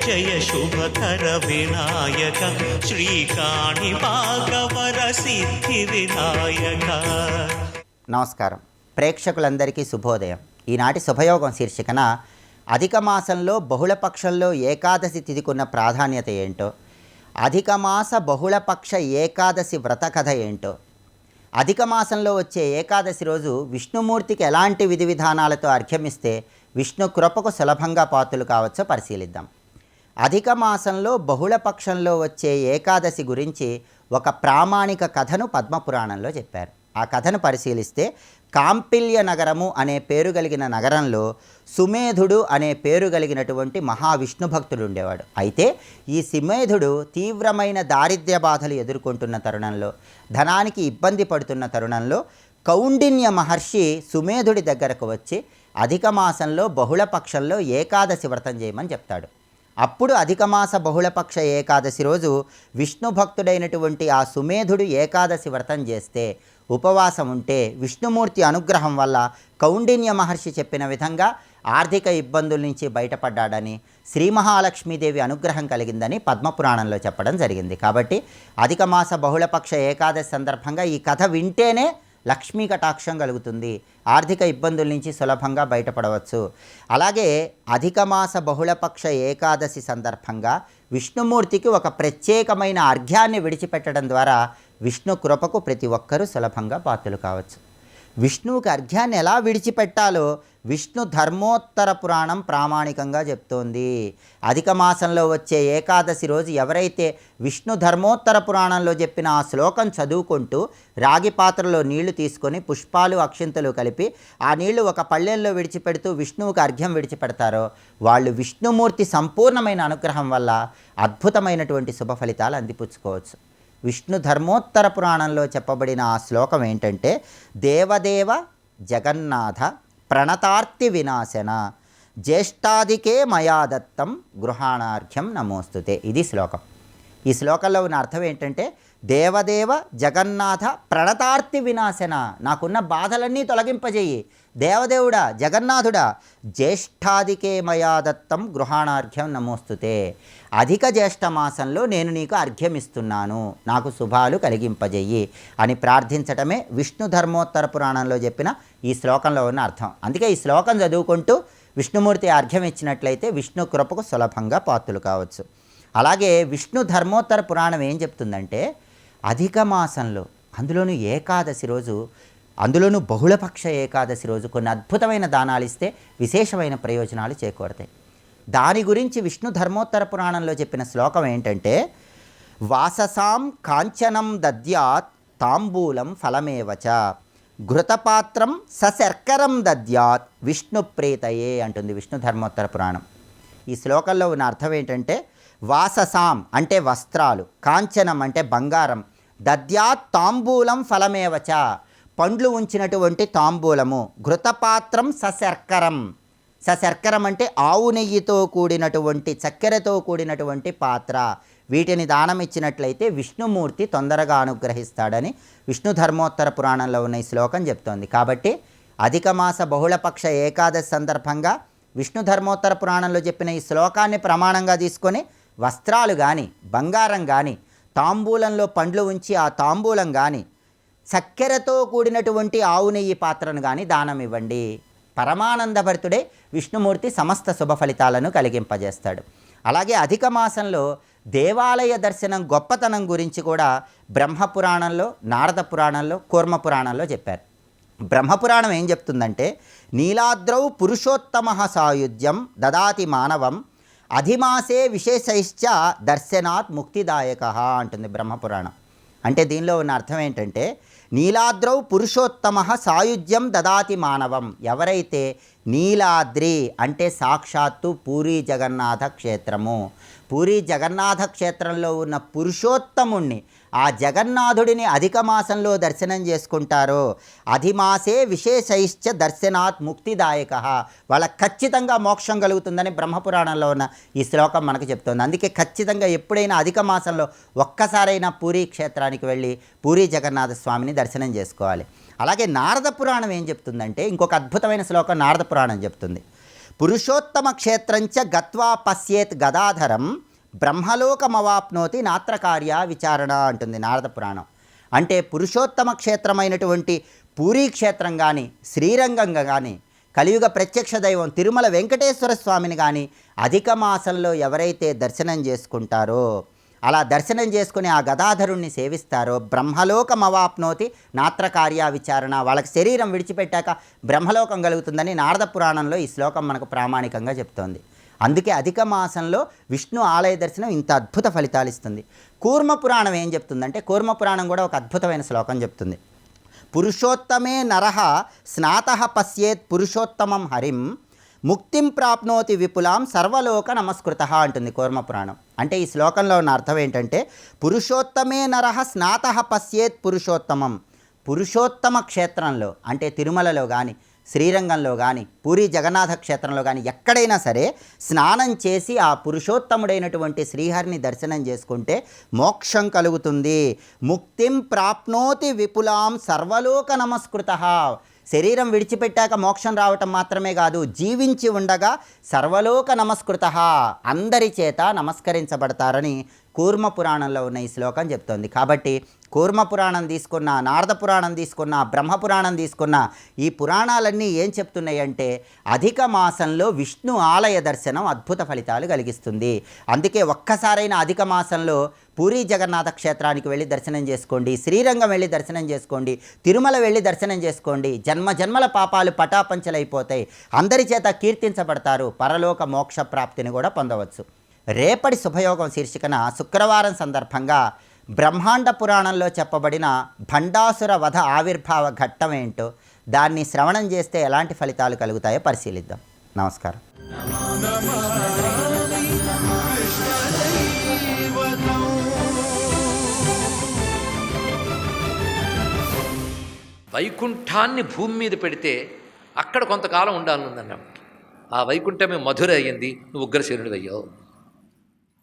జయ శుభకర వినాయక శ్రీకాణి భాగవర సిద్ధి వినాయక. నమస్కారం ప్రేక్షకులందరికీ శుభోదయం. ఈనాటి శుభయోగం శీర్షికన అధిక మాసంలో బహుళపక్షంలో ఏకాదశి తిథికున్న ప్రాధాన్యత ఏంటో, అధిక మాస బహుళపక్ష ఏకాదశి వ్రత కథ ఏంటో, అధిక మాసంలో వచ్చే ఏకాదశి రోజు విష్ణుమూర్తికి ఎలాంటి విధి విధానాలతో అర్ఘ్యమిస్తే విష్ణు కృపకు సులభంగా పాత్రలు కావచ్చో పరిశీలిద్దాం. అధిక మాసంలో బహుళపక్షంలో వచ్చే ఏకాదశి గురించి ఒక ప్రామాణిక కథను పద్మపురాణంలో చెప్పారు. ఆ కథను పరిశీలిస్తే కాంపిల్య నగరము అనే పేరు కలిగిన నగరంలో సుమేధుడు అనే పేరు కలిగినటువంటి మహావిష్ణు భక్తుడు ఉండేవాడు. అయితే ఈ సుమేధుడు తీవ్రమైన దారిద్ర్య బాధలు ఎదుర్కొంటున్న తరుణంలో, ధనానికి ఇబ్బంది పడుతున్న తరుణంలో కౌండిన్య మహర్షి సుమేధుడి దగ్గరకు వచ్చి అధిక మాసంలో బహుళపక్షంలో ఏకాదశి వ్రతం చేయమని చెప్తాడు. అప్పుడు అధికమాస బహుళపక్ష ఏకాదశి రోజు విష్ణు భక్తుడైనటువంటి ఆ సుమేధుడు ఏకాదశి వ్రతం చేస్తే, ఉపవాసం ఉంటే విష్ణుమూర్తి అనుగ్రహం వల్ల కౌండిన్య మహర్షి చెప్పిన విధంగా ఆర్థిక ఇబ్బందుల నుంచి బయటపడ్డాడని, శ్రీ మహాలక్ష్మీదేవి అనుగ్రహం కలిగిందని పద్మపురాణంలో చెప్పడం జరిగింది. కాబట్టి అధికమాస బహుళపక్ష ఏకాదశి సందర్భంగా ఈ కథ వింటేనే లక్ష్మీ కటాక్షం కలుగుతుంది, ఆర్థిక ఇబ్బందుల నుంచి సులభంగా బయటపడవచ్చు. అలాగే అధికమాస బహుళపక్ష ఏకాదశి సందర్భంగా విష్ణుమూర్తికి ఒక ప్రత్యేకమైన అర్ఘ్యాన్ని విడిచిపెట్టడం ద్వారా విష్ణు కృపకు ప్రతి ఒక్కరూ సులభంగా పాత్రలు కావచ్చు. విష్ణువుకి అర్ఘ్యాన్ని ఎలా విడిచిపెట్టాలో విష్ణు ధర్మోత్తర పురాణం ప్రామాణికంగా చెప్తోంది. అధిక మాసంలో వచ్చే ఏకాదశి రోజు ఎవరైతే విష్ణు ధర్మోత్తర పురాణంలో చెప్పిన ఆ శ్లోకం చదువుకుంటూ రాగి పాత్రలో నీళ్లు తీసుకొని పుష్పాలు అక్షింతలు కలిపి ఆ నీళ్లు ఒక పళ్ళెంలో విడిచిపెడుతూ విష్ణువుకి అర్ఘ్యం విడిచిపెడతారో వాళ్ళు విష్ణుమూర్తి సంపూర్ణమైన అనుగ్రహం వల్ల అద్భుతమైనటువంటి శుభ ఫలితాలు అందిపుచ్చుకోవచ్చు. విష్ణు ధర్మోత్తర పురాణంలో చెప్పబడిన ఆ శ్లోకం ఏంటంటే, దేవదేవ జగన్నాథ ప్రణతార్తి వినాశన జ్యేష్ఠాదికే మయా దత్తం గృహాణార్ఘ్యం నమోస్తుతే. ఇది శ్లోకం. ఈ శ్లోకంలో ఉన్న అర్థం ఏంటంటే, దేవదేవ జగన్నాథ ప్రణతార్తి వినాశన, నాకున్న బాధలన్నీ తొలగింపజేయి. దేవదేవుడా, జగన్నాథుడా, జ్యేష్ఠాదికే మయా దత్తం గృహాణార్ఘ్యం నమోస్తుతే. అధిక జ్యేష్ఠ మాసంలో నేను నీకు అర్ఘ్యమిస్తున్నాను, నాకు శుభాలు కలిగింపజేయి అని ప్రార్థించటమే విష్ణు ధర్మోత్తర పురాణంలో చెప్పిన ఈ శ్లోకంలో ఉన్న అర్థం. అందుకే ఈ శ్లోకం చదువుకుంటూ విష్ణుమూర్తి అర్ఘ్యం ఇచ్చినట్లయితే విష్ణు కృపకు సులభంగా పాత్రలు కావచ్చు. అలాగే విష్ణు ధర్మోత్తర పురాణం ఏం చెప్తుందంటే, అధిక మాసంలో అందులోనూ ఏకాదశి రోజు, అందులోనూ బహుళపక్ష ఏకాదశి రోజు కొన్ని అద్భుతమైన దానాలు ఇస్తే విశేషమైన ప్రయోజనాలు చేకూరతాయి. దాని గురించి విష్ణు ధర్మోత్తర పురాణంలో చెప్పిన శ్లోకం ఏంటంటే, వాససాం కాంచనం దద్యాత్ తాంబూలం ఫలమేవచ ఘృతపాత్రం సశర్కరం దద్యాత్ విష్ణు ప్రీతయే అంటుంది విష్ణు ధర్మోత్తర పురాణం. ఈ శ్లోకంలో ఉన్న అర్థం ఏంటంటే, వాససాం అంటే వస్త్రాలు, కాంచనం అంటే బంగారం, దద్యాత్ తాంబూలం ఫలమేవచ పండ్లు ఉంచినటువంటి తాంబూలము, ఘృతపాత్రం సశర్కరం, సశర్కరం అంటే ఆవు నెయ్యితో కూడినటువంటి చక్కెరతో కూడినటువంటి పాత్ర, వీటిని దానం ఇచ్చినట్లయితే విష్ణుమూర్తి తొందరగా అనుగ్రహిస్తాడని విష్ణు ధర్మోత్తర పురాణంలో ఉన్న ఈ శ్లోకం చెప్తోంది. కాబట్టి అధిక మాస బహుళపక్ష ఏకాదశి సందర్భంగా విష్ణు ధర్మోత్తర పురాణంలో చెప్పిన ఈ శ్లోకాన్ని ప్రమాణంగా తీసుకొని వస్త్రాలు కానీ, బంగారం కానీ, తాంబూలంలో పండ్లు ఉంచి ఆ తాంబూలం కానీ, చక్కెరతో కూడినటువంటి ఆవు నెయ్యి పాత్రను కానీ దానం ఇవ్వండి. పరమానందభరితుడే విష్ణుమూర్తి సమస్త శుభ ఫలితాలను కలిగింపజేస్తాడు. అలాగే అధిక మాసంలో దేవాలయ దర్శనం గొప్పతనం గురించి కూడా బ్రహ్మపురాణంలో, నారద పురాణంలో, కూర్మ పురాణంలో చెప్పారు. బ్రహ్మపురాణం ఏం చెప్తుందంటే, నీలాద్రౌ పురుషోత్తమ సాయుధ్యం దదాతి మానవం అధిమాసే విశేషైశ్చ దర్శనాత్ ముక్తిదాయక అంటుంది బ్రహ్మపురాణం. అంటే దీనిలో ఉన్న అర్థం ఏంటంటే, నీలాద్రౌ పురుషోత్తమ సాయుధ్యం దదాతి మానవం, ఎవరైతే నీలాద్రి అంటే సాక్షాత్తు పూరీ జగన్నాథ క్షేత్రము, పూరీ జగన్నాథ క్షేత్రంలో ఉన్న పురుషోత్తముణ్ణి, ఆ జగన్నాథుడిని అధిక మాసంలో దర్శనం చేసుకుంటారో అధిమాసే విశేషైశ్చ దర్శనాత్ ముక్తిదాయక, వాళ్ళకి ఖచ్చితంగా మోక్షం కలుగుతుందని బ్రహ్మపురాణంలో ఉన్న ఈ శ్లోకం మనకు చెప్తోంది. అందుకే ఖచ్చితంగా ఎప్పుడైనా అధిక మాసంలో ఒక్కసారైనా పూరీ క్షేత్రానికి వెళ్ళి పూరీ జగన్నాథ స్వామిని దర్శనం చేసుకోవాలి. అలాగే నారద పురాణం ఏం చెప్తుందంటే, ఇంకొక అద్భుతమైన శ్లోకం నారద పురాణం చెప్తుంది. పురుషోత్తమ క్షేత్రంచ గత్వా పశ్యేత్ గదాధరం బ్రహ్మలోకమవాప్నోతి నాత్రకార్య విచారణ అంటుంది నారద పురాణం. అంటే పురుషోత్తమ క్షేత్రమైనటువంటి పూరీ క్షేత్రం కానీ, శ్రీరంగంగా కానీ, కలియుగ ప్రత్యక్ష దైవం తిరుమల వెంకటేశ్వర స్వామిని కానీ అధిక మాసంలో ఎవరైతే దర్శనం చేసుకుంటారో, అలా దర్శనం చేసుకుని ఆ గదాధరుణ్ణి సేవిస్తారో బ్రహ్మలోకమవాప్నోతి నాత్రకార్య విచారణ, వాళ్ళకి శరీరం విడిచిపెట్టాక బ్రహ్మలోకం కలుగుతుందని నారద పురాణంలో ఈ శ్లోకం మనకు ప్రామాణికంగా చెప్తోంది. అందుకే అధిక మాసంలో విష్ణు ఆలయ దర్శనం ఇంత అద్భుత ఫలితాలు ఇస్తుంది. కూర్మ పురాణం ఏం చెప్తుందంటే, కూర్మ పురాణం కూడా ఒక అద్భుతమైన శ్లోకం చెప్తుంది. పురుషోత్తమే నరః స్నాతః పశ్యేత్ పురుషోత్తమం హరిం ముక్తిం ప్రాప్నోతి విపులాం సర్వలోక నమస్కృతః అంటుంది కూర్మ పురాణం. అంటే ఈ శ్లోకంలో ఉన్న అర్థం ఏంటంటే, పురుషోత్తమే నరః స్నాతః పశ్యేత్ పురుషోత్తమం, పురుషోత్తమ క్షేత్రంలో అంటే తిరుమలలో కానీ, శ్రీరంగంలో కానీ, పూరి జగన్నాథ క్షేత్రంలో కానీ ఎక్కడైనా సరే స్నానం చేసి ఆ పురుషోత్తముడైనటువంటి శ్రీహరిని దర్శనం చేసుకుంటే మోక్షం కలుగుతుంది. ముక్తిం ప్రాప్నోతి విపులాం సర్వలోక నమస్కృతః, శరీరం విడిచిపెట్టాక మోక్షం రావటం మాత్రమే కాదు, జీవించి ఉండగా సర్వలోక నమస్కృతః, అందరి చేత నమస్కరించబడతారని కూర్మ పురాణంలో ఉన్న ఈ శ్లోకం చెప్తోంది. కాబట్టి కూర్మ పురాణం తీసుకున్న, నారద పురాణం తీసుకున్న, బ్రహ్మపురాణం తీసుకున్న ఈ పురాణాలన్నీ ఏం చెప్తున్నాయి అంటే, అధిక మాసంలో విష్ణు ఆలయ దర్శనం అద్భుత ఫలితాలు కలిగిస్తుంది. అందుకే ఒక్కసారైనా అధిక మాసంలో పూరీ జగన్నాథ క్షేత్రానికి వెళ్ళి దర్శనం చేసుకోండి, శ్రీరంగం వెళ్ళి దర్శనం చేసుకోండి, తిరుమల వెళ్ళి దర్శనం చేసుకోండి. జన్మ జన్మల పాపాలు పటాపంచలైపోతాయి, అందరి చేత కీర్తించబడతారు, పరలోక మోక్ష ప్రాప్తిని కూడా పొందవచ్చు. రేపటి శుభయోగం శీర్షికన శుక్రవారం సందర్భంగా బ్రహ్మాండ పురాణంలో చెప్పబడిన భండాసుర వధ ఆవిర్భావ ఘట్టం ఏంటో, దాన్ని శ్రవణం చేస్తే ఎలాంటి ఫలితాలు కలుగుతాయో పరిశీలిద్దాం. నమస్కారం. వైకుంఠాన్ని భూమి మీద పెడితే అక్కడ కొంతకాలం ఉండాలనుందన్నాం. ఆ వైకుంఠమే మధుర అయ్యింది, నువ్వు ఉగ్రసేనుడు అయ్యావు.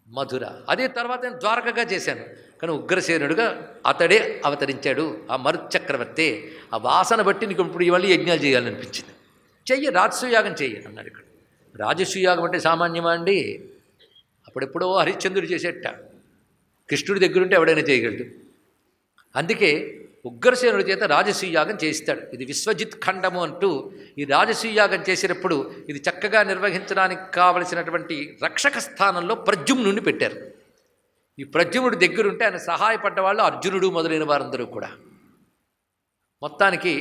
మధుర అదే తర్వాత నేను ద్వారకగా చేశాను, కానీ ఉగ్రసేనుడుగా అతడే అవతరించాడు. ఆ మరుచక్రవర్తి ఆ వాసన బట్టి నీకు ఇప్పుడు ఇవాళ యజ్ఞాలు చేయాలనిపించింది. చెయ్యి, రాజసూయాగం చెయ్యి అన్నాడు. ఇక్కడ రాజసూయాగం అంటే సామాన్యమా అండి? అప్పుడెప్పుడో హరిశ్చంద్రుడు చేసేట, కృష్ణుడి దగ్గరుంటే ఎవడైనా చేయగలడు. అందుకే ఉగ్రసేనుడి చేత రాజసూయాగం చేయిస్తాడు. ఇది విశ్వజిత్ ఖండము అంటూ ఈ రాజసూయాగం చేసినప్పుడు ఇది చక్కగా నిర్వహించడానికి కావలసినటువంటి రక్షక స్థానంలో ప్రద్యుమ్నుడిని పెట్టారు. ఈ ప్రద్యుమ్నుడి దగ్గరుంటే ఆయన సహాయపడ్డ వాళ్ళు అర్జునుడు మొదలైన వారందరూ కూడా. మొత్తానికి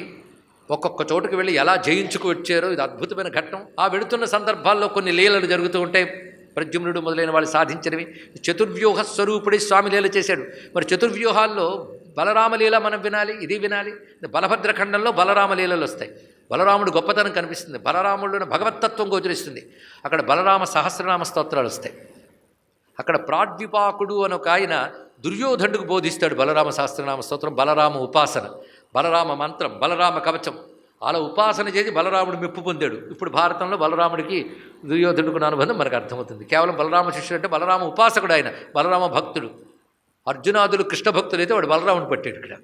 ఒక్కొక్క చోటుకు వెళ్ళి ఎలా జయించుకు వచ్చారో ఇది అద్భుతమైన ఘట్టం. ఆ వెళుతున్న సందర్భాల్లో కొన్ని లీలలు జరుగుతూ ఉంటాయి. ప్రద్యుమ్నుడు మొదలైన వాళ్ళు సాధించినవి. చతుర్వ్యూహ స్వరూపుడి స్వామి లీల చేశాడు. మరి చతుర్వ్యూహాల్లో బలరామలీల మనం వినాలి, ఇది వినాలి. బలభద్రఖండంలో బలరామలీలలు వస్తాయి. బలరాముడు గొప్పతనం కనిపిస్తుంది, బలరాముడిలోని భగవత్తత్వం గోచరిస్తుంది. అక్కడ బలరామ సహస్రనామ స్తోత్రాలు వస్తాయి. అక్కడ ప్రాడ్విపాకుడు అని ఒక ఆయన దుర్యోధనుడికి బోధిస్తాడు బలరామ సహస్రనామ స్తోత్రం, బలరామ ఉపాసన, బలరామ మంత్రం, బలరామ కవచం. అలా ఉపాసన చేసి బలరాముడు మెప్పు పొందాడు. ఇప్పుడు భారతంలో బలరాముడికి దుర్యోధనుడికి అనుబంధం మనకు అర్థమవుతుంది. కేవలం బలరామ శిష్యుడు అంటే బలరామ ఉపాసకుడు ఆయన, బలరామ భక్తుడు. అర్జునాదులు కృష్ణ భక్తులు అయితే వాడు బలరాముడు పట్టాడు ఇక్కడ.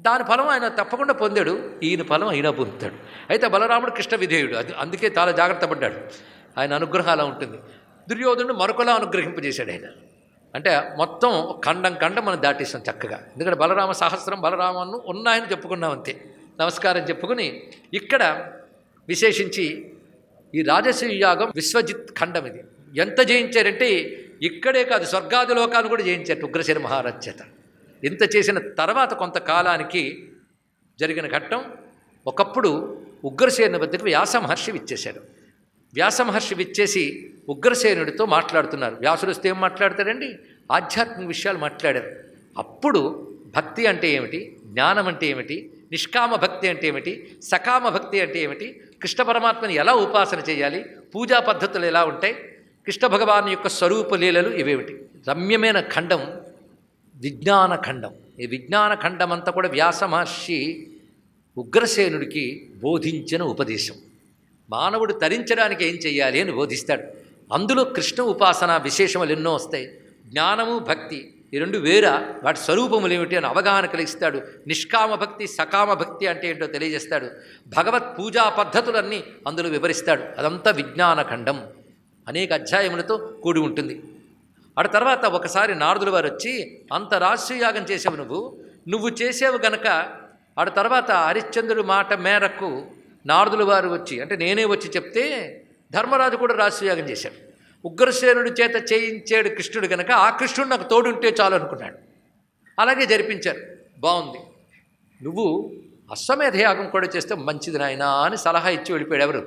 దాని ఫలం ఆయన తప్పకుండా పొందాడు, ఈయన ఫలం అయినా పొందుతాడు. అయితే బలరాముడు కృష్ణ విధేయుడు, అందుకే చాలా జాగ్రత్త పడ్డాడు. ఆయన అనుగ్రహం అలా ఉంటుంది. దుర్యోధనుడు మరొకలా అనుగ్రహింపజేశాడు ఆయన. అంటే మొత్తం ఖండం మనం దాటేస్తాం చక్కగా. ఎందుకంటే బలరామ సహస్రం బలరామను ఉన్నాయని చెప్పుకున్నాం అంతే. నమస్కారం చెప్పుకుని ఇక్కడ విశేషించి ఈ రాజసూయాగం విశ్వజిత్ ఖండం ఇది ఎంత జయించారంటే, ఇక్కడే కాదు స్వర్గాది లోకాలు కూడా జయించారు ఉగ్రసేన మహారాజ్ చేత. ఇంత చేసిన తర్వాత కొంతకాలానికి జరిగిన ఘట్టం. ఒకప్పుడు ఉగ్రసేను వద్దకు వ్యాసమహర్షి విచ్చేశాడు. వ్యాసమహర్షి విచ్చేసి ఉగ్రసేనుడితో మాట్లాడుతున్నారు. వ్యాసుడు వస్తే ఏం మాట్లాడతాడండి? ఆధ్యాత్మిక విషయాలు మాట్లాడారు. అప్పుడు భక్తి అంటే ఏమిటి, జ్ఞానం అంటే ఏమిటి, నిష్కామ భక్తి అంటే ఏమిటి, సకామ భక్తి అంటే ఏమిటి, కృష్ణ పరమాత్మని ఎలా ఉపాసన చేయాలి, పూజా పద్ధతులు ఎలా ఉంటాయి, కృష్ణ భగవాను యొక్క స్వరూప లీలలు ఇవేమిటి. రమ్యమైన ఖండం విజ్ఞాన ఖండం. ఈ విజ్ఞాన ఖండం అంతా కూడా వ్యాస మహర్షి ఉగ్రసేనుడికి బోధించిన ఉపదేశం. మానవుడు తరించడానికి ఏం చెయ్యాలి అని బోధిస్తాడు. అందులో కృష్ణ ఉపాసన విశేషములు ఎన్నో వస్తాయి. జ్ఞానము భక్తి ఈ రెండు వేరా, వాటి స్వరూపములు ఏమిటి అని అవగాహన కలిగిస్తాడు. నిష్కామ భక్తి, సకామ భక్తి అంటే ఏంటో తెలియజేస్తాడు. భగవత్ పూజా పద్ధతులన్నీ అందులో వివరిస్తాడు. అదంతా విజ్ఞానఖండం, అనేక అధ్యాయములతో కూడి ఉంటుంది. ఆ తర్వాత ఒకసారి నారదుల వారు వచ్చి, అంత రాజసూయాగం చేసావు నువ్వు చేసావు గనక, ఆ తర్వాత హరిశ్చంద్రుడి మాట మేరకు నారదుల వారు వచ్చి, అంటే నేనే వచ్చి చెప్తే ధర్మరాజు కూడా రాజసూయాగం చేశాడు. ఉగ్రసేనుడి చేత చేయించాడు కృష్ణుడు గనక, ఆ కృష్ణుడు నాకు తోడుంటే చాలు అనుకున్నాడు. అలాగే జరిపించారు. బాగుంది, నువ్వు అశ్వమేధయాగం కూడా చేస్తే మంచిది నాయనా అని సలహా ఇచ్చి వెళ్ళిపోయాడు. ఎవరు?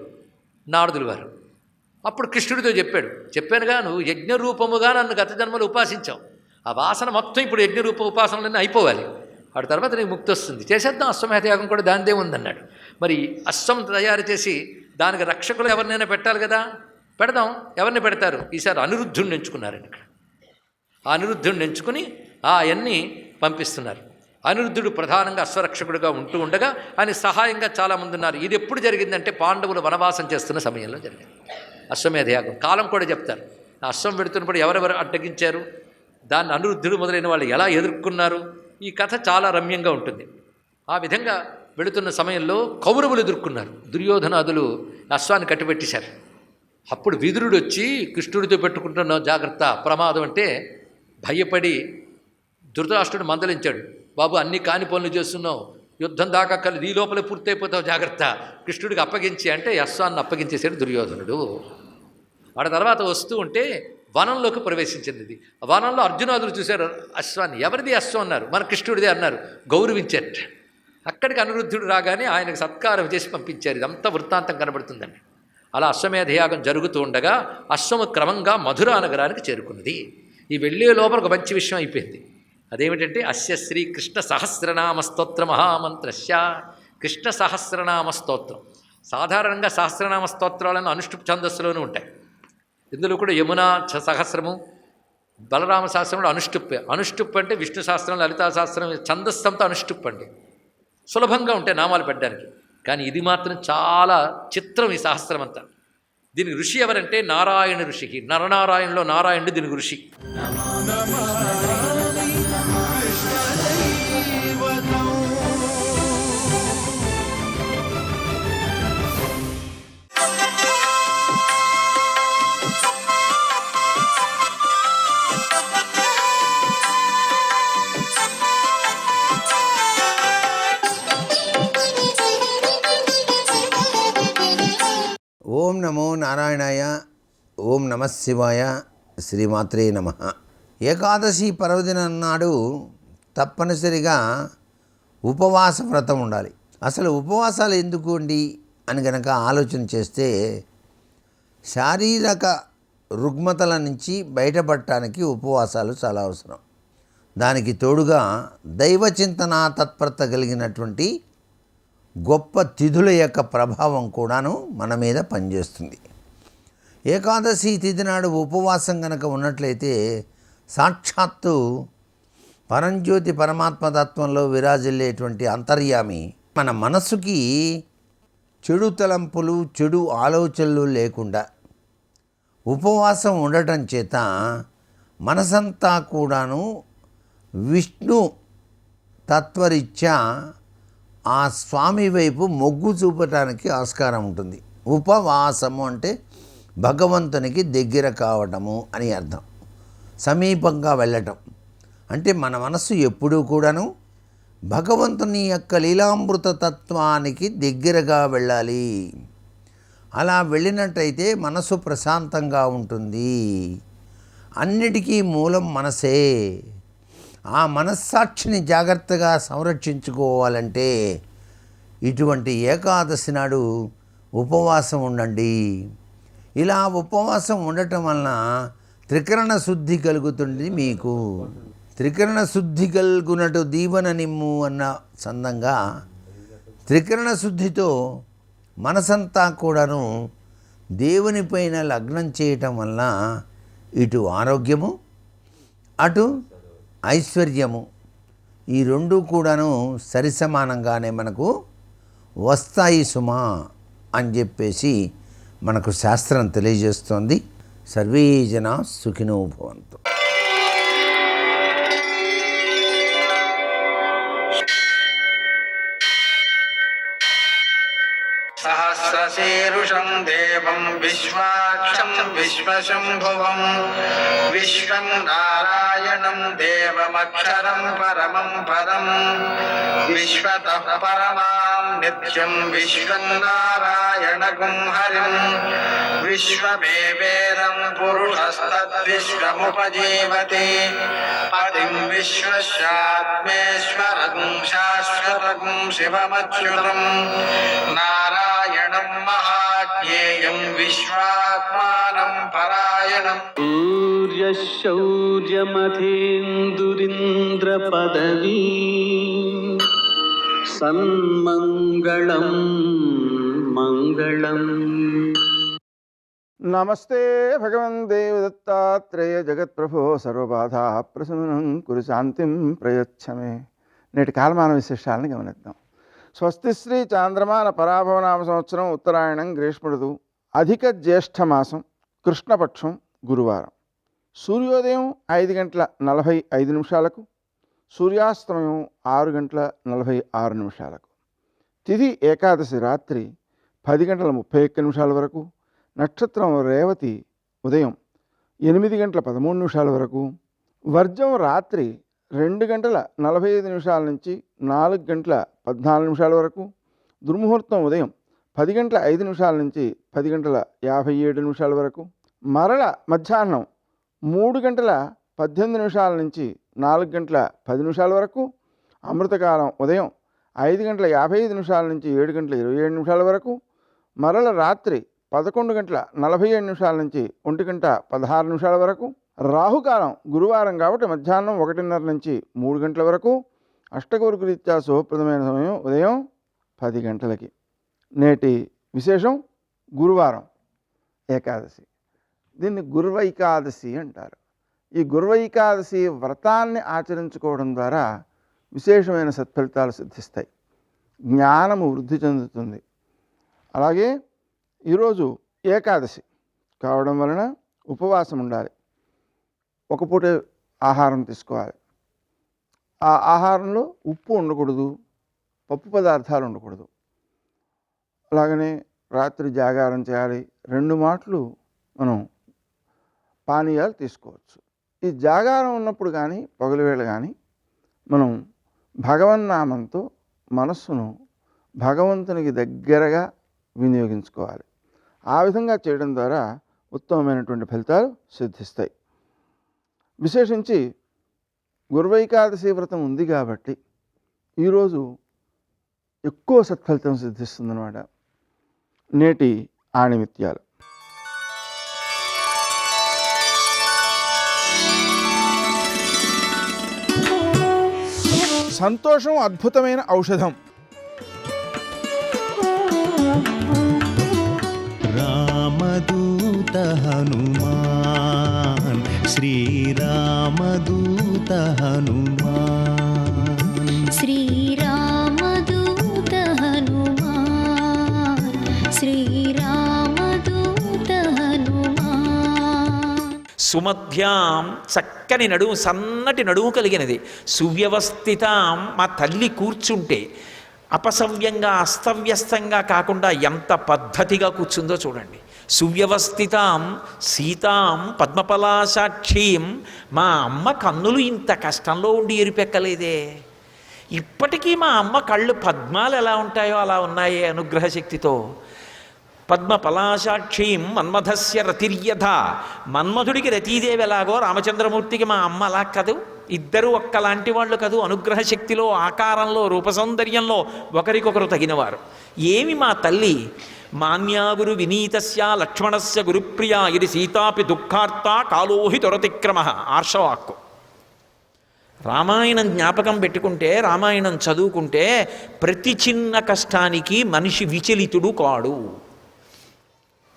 నారదుల వారు. అప్పుడు కృష్ణుడితో చెప్పానుగా, నువ్వు యజ్ఞరూపముగా నన్ను గత జన్మలు ఉపాసించావు, ఆ వాసన మొత్తం ఇప్పుడు యజ్ఞరూప ఉపాసనలన్నీ అయిపోవాలి, ఆ తర్వాత నీకు ముక్తి వస్తుంది, చేసేద్దాం అశ్వమేధయాగం కూడా, దానిదే ఉందన్నాడు. మరి అశ్వం తయారు చేసి దానికి రక్షకులు ఎవరినైనా పెట్టాలి కదా, పెడదాం. ఎవరిని పెడతారు? ఈసారి అనిరుద్ధుడిని ఎంచుకున్నారండి. ఇక్కడ ఆ అనిరుద్ధుడిని ఎంచుకుని అవన్నీ పంపిస్తున్నారు. అనిరుద్ధుడు ప్రధానంగా అశ్వరక్షకుడుగా ఉంటూ ఉండగా ఆయన సహాయంగా చాలామంది ఉన్నారు. ఇది ఎప్పుడు జరిగిందంటే పాండవులు వనవాసం చేస్తున్న సమయంలో జరిగింది అశ్వమేధయాగం. కాలం కూడా చెప్తారు. ఆ అశ్వం పెడుతున్నప్పుడు ఎవరెవరు అడ్డగించారు, దాన్ని అనిరుద్ధుడు మొదలైన వాళ్ళు ఎలా ఎదుర్కొన్నారు, ఈ కథ చాలా రమ్యంగా ఉంటుంది. ఆ విధంగా వెళుతున్న సమయంలో కౌరవులు ఎదుర్కొన్నారు. దుర్యోధనాదులు అశ్వాన్ని కట్టిపెట్టేశారు. అప్పుడు విదురుడు వచ్చి కృష్ణుడితో పెట్టుకుంటున్న జాగ్రత్త, ప్రమాదం అంటే భయపడి ధృతరాష్ట్రుడు మందలించాడు. బాబు, అన్ని కాని పనులు చేస్తున్నావు, యుద్ధం దాకా కలిసి ఈ లోపలే పూర్తయిపోతావు, జాగ్రత్త, కృష్ణుడికి అప్పగించి అంటే అశ్వాన్ని అప్పగించేశాడు దుర్యోధనుడు. ఆ తర్వాత వస్తూ ఉంటే వనంలోకి ప్రవేశించింది. ఇది వనంలో అర్జునాదులు చూశారు అశ్వాన్ని. ఎవరిది అశ్వం అన్నారు, మన కృష్ణుడిదే అన్నారు, గౌరవించారు. అక్కడికి అనిరుద్ధుడు రాగానే ఆయనకు సత్కారం చేసి పంపించారు. ఇదంతా వృత్తాంతం కనబడుతుందండి. అలా అశ్వమేధయాగం జరుగుతూ ఉండగా అశ్వము క్రమంగా మధురా నగరానికి చేరుకున్నది. ఈ వెళ్ళే లోపల ఒక మంచి విషయం అయిపోయింది. అదేమిటంటే అస్య శ్రీ కృష్ణ సహస్రనామ స్తోత్ర మహామంత్రస్య. కృష్ణ సహస్రనామ స్తోత్రం సాధారణంగా సహస్రనామ స్తోత్రాలను అనుష్ఠుప్ ఛందస్సులోనూ ఉంటాయి. ఇందులో కూడా యమునా సహస్రము, బలరామ సహస్రంలో అనుష్ఠుప్ అంటే విష్ణు సహస్రం, లలితా సహస్రం ఛందస్సంతో అనుష్ఠుప్ అండి. సులభంగా ఉంటాయి నామాలు పెట్టడానికి. కానీ ఇది మాత్రం చాలా చిత్రం ఈ సహస్రం అంతా. దీనికి ఋషి ఎవరంటే నారాయణ ఋషికి, నరనారాయణలో నారాయణుడు దీనికి ఋషి. ఓం నమో నారాయణాయ, ఓం నమః శివాయ, శ్రీమాత్రే నమః. ఏకాదశి పర్వదినం నాడు తప్పనిసరిగా ఉపవాస వ్రతం ఉండాలి. అసలు ఉపవాసాలు ఎందుకు అండి అని కనుక ఆలోచన చేస్తే, శారీరక రుగ్మతల నుంచి బయటపడటానికి ఉపవాసాలు చాలా అవసరం. దానికి తోడుగా దైవ చింతన తత్పరత కలిగినటువంటి గొప్ప తిథుల యొక్క ప్రభావం కూడాను మన మీద పనిచేస్తుంది. ఏకాదశి తిథి నాడు ఉపవాసం కనుక ఉన్నట్లయితే సాక్షాత్తు పరంజ్యోతి పరమాత్మతత్వంలో విరాజిల్లేటువంటి అంతర్యామి మన మనసుకి చెడు తలంపులు, చెడు ఆలోచనలు లేకుండా ఉపవాసం ఉండటం చేత మనసంతా కూడాను విష్ణు తత్వరీత్యా ఆ స్వామి వైపు మొగ్గు చూపటానికి ఆస్కారం ఉంటుంది. ఉపవాసము అంటే భగవంతునికి దగ్గర కావటము అని అర్థం. సమీపంగా వెళ్ళటం అంటే మన మనస్సు ఎప్పుడూ కూడాను భగవంతుని యొక్క లీలామృత తత్వానికి దగ్గరగా వెళ్ళాలి. అలా వెళ్ళినట్టయితే మనసు ప్రశాంతంగా ఉంటుంది. అన్నిటికీ మూలం మనసే. ఆ మనస్సాక్షిని జాగ్రత్తగా సంరక్షించుకోవాలంటే ఇటువంటి ఏకాదశి నాడు ఉపవాసం ఉండండి. ఇలా ఉపవాసం ఉండటం వలన త్రికరణ శుద్ధి కలుగుతుంది. మీకు త్రికరణ శుద్ధి కలుగునట్టు దీవెన నిమ్ము అన్న చందంగా త్రికరణ శుద్ధితో మనసంతా కూడాను దేవునిపైన లగ్నం చేయటం వలన ఇటు ఆరోగ్యము, అటు ఐశ్వర్యము, ఈ రెండు కూడాను సరిసమానంగానే మనకు వస్తాయి సుమా అని చెప్పేసి మనకు శాస్త్రం తెలియజేస్తోంది. సర్వే జనా సుఖినో భవంతు. सहस्रशीरुषं देवं विश्वाक्षं विश्वशम्भुवं विश्वं नारायणं देवमक्षरं परमं पदं विश्वतः परमां नित्यं विश्वं नारायणगुं हरिं विश्वमेवेदं पुरुषस्तद्विश्वमुपजीवति पतिं विश्वस्यात्मेश्वरगुं शाश्वतगुं शिवमच्युतं नारायणं महाज्ञेयं विश्वात्मानं परायणम् सूर्यशौर्यमथेन्दुरिन्द्रपदवी सन्मङ्गलं मङ्गलम्। నమస్తే భగవన్ దేవదత్తాత్రేయ జగత్ప్రభో సర్వబాధా ప్రశమనం కురు శాంతిం ప్రయచ్చమే. నేటి కాలమాన విశేషాలను గమనిద్దాం. స్వస్తి శ్రీ చాంద్రమాన పరాభవనామ సంవత్సరం ఉత్తరాయణం గ్రీష్మ ఋతువు అధిక జ్యేష్ఠ మాసం కృష్ణపక్షం గురువారం. సూర్యోదయం 5:45 సూర్యాస్తమయం 6:46. తిథి ఏకాదశి రాత్రి 10:31 వరకు. నక్షత్రం రేవతి ఉదయం 8:13 వరకు. వర్జం రాత్రి 2:45 నుంచి 4:14 వరకు. దుర్ముహూర్తం ఉదయం 10:05 నుంచి 10:57 వరకు. మరల మధ్యాహ్నం 3:18 నుంచి 4:10 వరకు. అమృతకాలం ఉదయం 5:55 నుంచి 7:27 వరకు. మరల రాత్రి 11:47 నుంచి 1:16 వరకు. రాహుకాలం గురువారం కాబట్టి మధ్యాహ్నం 1:30 నుంచి 3 గంటల వరకు. అష్టగురుకు రీత్యా శుభప్రదమైన సమయం ఉదయం 10 గంటలకి. నేటి విశేషం గురువారం ఏకాదశి. దీన్ని గుర్వైకాదశి అంటారు. ఈ గుర్వైకాదశి వ్రతాన్ని ఆచరించుకోవడం ద్వారా విశేషమైన సత్ఫలితాలు సిద్ధిస్తాయి, జ్ఞానము వృద్ధి చెందుతుంది. అలాగే ఈరోజు ఏకాదశి కావడం వలన ఉపవాసం ఉండాలి. ఒక పూట ఆహారం తీసుకోవాలి. ఆ ఆహారంలో ఉప్పు ఉండకూడదు, పప్పు పదార్థాలు ఉండకూడదు. అలాగనే రాత్రి జాగారం చేయాలి. 2 మాటలు మనం పానీయాలు తీసుకోవచ్చు. ఈ జాగారం ఉన్నప్పుడు కానీ పగలవేళ కానీ మనం భగవన్నామంతో మనస్సును భగవంతునికి దగ్గరగా వినియోగించుకోవాలి. ఆ విధంగా చేయడం ద్వారా ఉత్తమమైనటువంటి ఫలితాలు సిద్ధిస్తాయి. విశేషించి గుర్వైకాదశి వ్రతం ఉంది కాబట్టి ఈరోజు ఎక్కువ సత్ఫలితం సిద్ధిస్తుందన్నమాట. నేటి ఆణిమిత్యాలు. సంతోషం అద్భుతమైన ఔషధం. రామదూత హనుమాన్ శ్రీరామదూత హనుమాన్ శ్రీరామదూత హనుమాన్ శ్రీరామదూత హనుమాన్. సుమధ్యాం చక్కని నడుము, సన్నటి నడుము కలిగినది. సువ్యవస్థితాం మా తల్లి కూర్చుంటే అపసవ్యంగా అస్తవ్యస్తంగా కాకుండా ఎంత పద్ధతిగా కూర్చుందో చూడండి. సువ్యవస్థితాం సీతాం పద్మపలాసాక్షీం. మా అమ్మ కన్నులు ఇంత కష్టంలో ఉండి ఎరిపెక్కలేదే. ఇప్పటికీ మా అమ్మ కళ్ళు పద్మాలు ఎలా ఉంటాయో అలా ఉన్నాయే అనుగ్రహ శక్తితో. పద్మపలాసాక్షీం మన్మథస్య రతిర్యథ. మన్మధుడికి రతీదేవి ఎలాగో రామచంద్రమూర్తికి మా అమ్మ అలా కదూ. ఇద్దరు ఒక్కలాంటి వాళ్ళు కదూ. అనుగ్రహ శక్తిలో, ఆకారంలో, రూపసౌందర్యంలో ఒకరికొకరు తగినవారు. ఏమి మా తల్లి. మాన్యాగురు వినీతస్య లక్ష్మణస్య గురుప్రియ ఇది సీతాపి దుఃఖార్త కాలోహి తొరతిక్రమ. ఆర్షవాక్కు. రామాయణం జ్ఞాపకం పెట్టుకుంటే, రామాయణం చదువుకుంటే ప్రతి చిన్న కష్టానికి మనిషి విచలితుడు కాడు.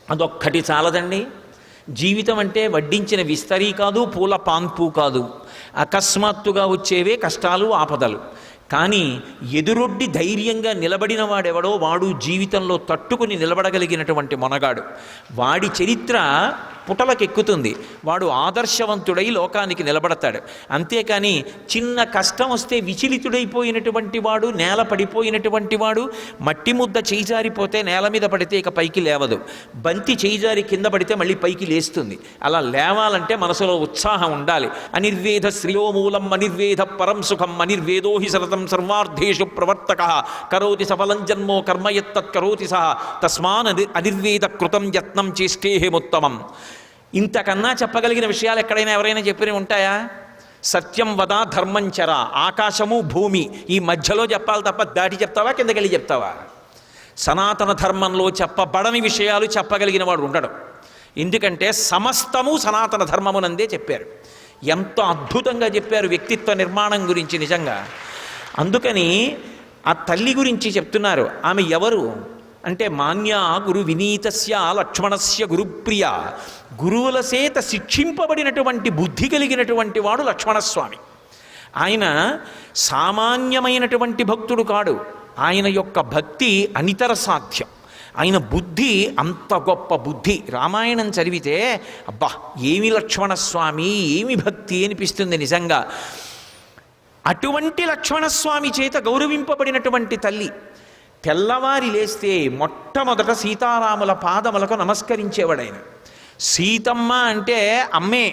అదొక్కటి చాలదండి. జీవితం అంటే వడ్డించిన విస్తరీ కాదు, పూల పాన్పు కాదు. అకస్మాత్తుగా వచ్చేవే కష్టాలు, ఆపదలు. కానీ ఎదురొడ్డి ధైర్యంగా నిలబడిన వాడెవడో వాడు జీవితంలో తట్టుకుని నిలబడగలిగినటువంటి మొనగాడు. వాడి చరిత్ర పుటలకెక్కుతుంది. వాడు ఆదర్శవంతుడై లోకానికి నిలబడతాడు. అంతేకాని చిన్న కష్టం వస్తే విచలితుడైపోయినటువంటి వాడు, నేల పడిపోయినటువంటి వాడు, మట్టి ముద్ద చేయిజారిపోతే నేల మీద పడితే ఇక పైకి లేవదు, బంతి చేయిజారి కింద పడితే మళ్ళీ పైకి లేస్తుంది. అలా లేవాలంటే మనసులో ఉత్సాహం ఉండాలి. అనిర్వేద శ్రియో మూలం అనిర్వేద పరం సుఖం అనిర్వేదో హి సరతం సర్వార్థేషు ప్రవర్తక కరోతి సఫలం జన్మో కర్మయత్తత్ కరోతి సహ తస్మాన్ అనిర్వేద కృతం యత్నం చేష్టేహముత్తమం. ఇంతకన్నా చెప్పగలిగిన విషయాలు ఎక్కడైనా ఎవరైనా చెప్పినవి ఉంటాయా? సత్యం వద ధర్మం చర, ఆకాశము భూమి ఈ మధ్యలో చెప్పాలి తప్ప దాటి చెప్తావా, కిందకెళ్ళి చెప్తావా? సనాతన ధర్మంలో చెప్పబడని విషయాలు చెప్పగలిగిన వాడు ఉండడు. ఎందుకంటే సమస్తము సనాతన ధర్మమునందే చెప్పారు. ఎంతో అద్భుతంగా చెప్పారు వ్యక్తిత్వ నిర్మాణం గురించి నిజంగా. అందుకని ఆ తల్లి గురించి చెప్తున్నారు. ఆమె ఎవరు అంటే మాన్యా గురు వినీతస్య లక్ష్మణస్య గురుప్రియ, గురువుల చేత శిక్షింపబడినటువంటి బుద్ధి కలిగినటువంటి వాడు లక్ష్మణస్వామి. ఆయన సామాన్యమైనటువంటి భక్తుడు కాడు. ఆయన యొక్క భక్తి అనితర సాధ్యం. ఆయన బుద్ధి అంత గొప్ప బుద్ధి. రామాయణం చదివితే అబ్బా ఏమి లక్ష్మణస్వామి, ఏమి భక్తి అనిపిస్తుంది నిజంగా. అటువంటి లక్ష్మణస్వామి చేత గౌరవింపబడినటువంటి తల్లి. తెల్లవారి లేస్తే మొట్టమొదట సీతారాముల పాదములకు నమస్కరించేవాడు ఆయన. సీతమ్మ అంటే అమ్మే.